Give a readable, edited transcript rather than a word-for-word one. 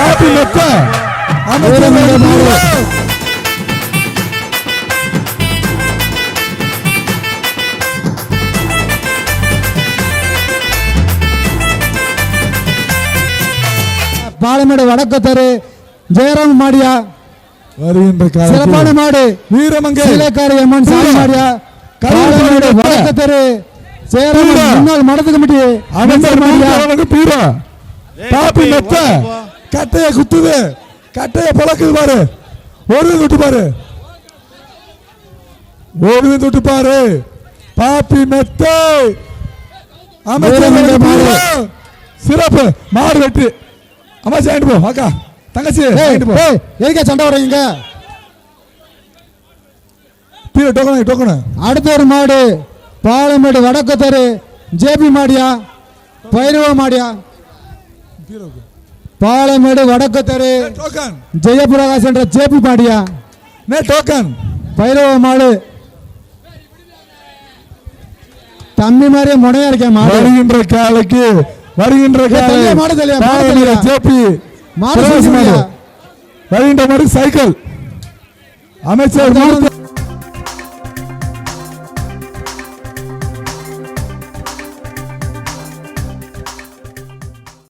பாப்பி மெத்த அமைச்சர் பாலமேடு வடக்கத்தரு ஜெயராம் மாடியா வருகின்ற சிறப்பான மாடு வீரமங்கை சீலக்காரி அம்மன் சாமி மாடியா பாலமேடு வடக்கத்தரு ஜெயராம் முன்னாள் மடத்து கமிட்டி அமைச்சர் மாடியா பீரா பாப்பி மெத்த கட்டைய குத்துது கட்டைய பழக்குது பாரு ஒரு தொட்டு பாரு ஒரு தொட்டு பாரு பாப்பி மெத்த அமைச்சர் சிறப்பு மாடு வெற்றி அம்மா சாயிட்டு போ அக்கா தங்கச்சி எதுக்கா சண்டை வர்றீங்க டோக்கனு அடுத்த ஒரு மாடு பாலமேடு வடக்கத்தரு ஜேபி மாடியா பைரவ மாடியா பாலமேடு வடக்கத்தரு ஜெயபிரகாஷ் என்ற ஜேபி மாடியா டோக்கன் பைரவ மாடு தம்பி மாதிரியே முனையா இருக்கேன் மாடு வருகின்ற காலைக்கு வருகின்ற மாடு தெரியா ஜேபி வருகின்ற மாதிரி சைக்கிள் அமைச்சர்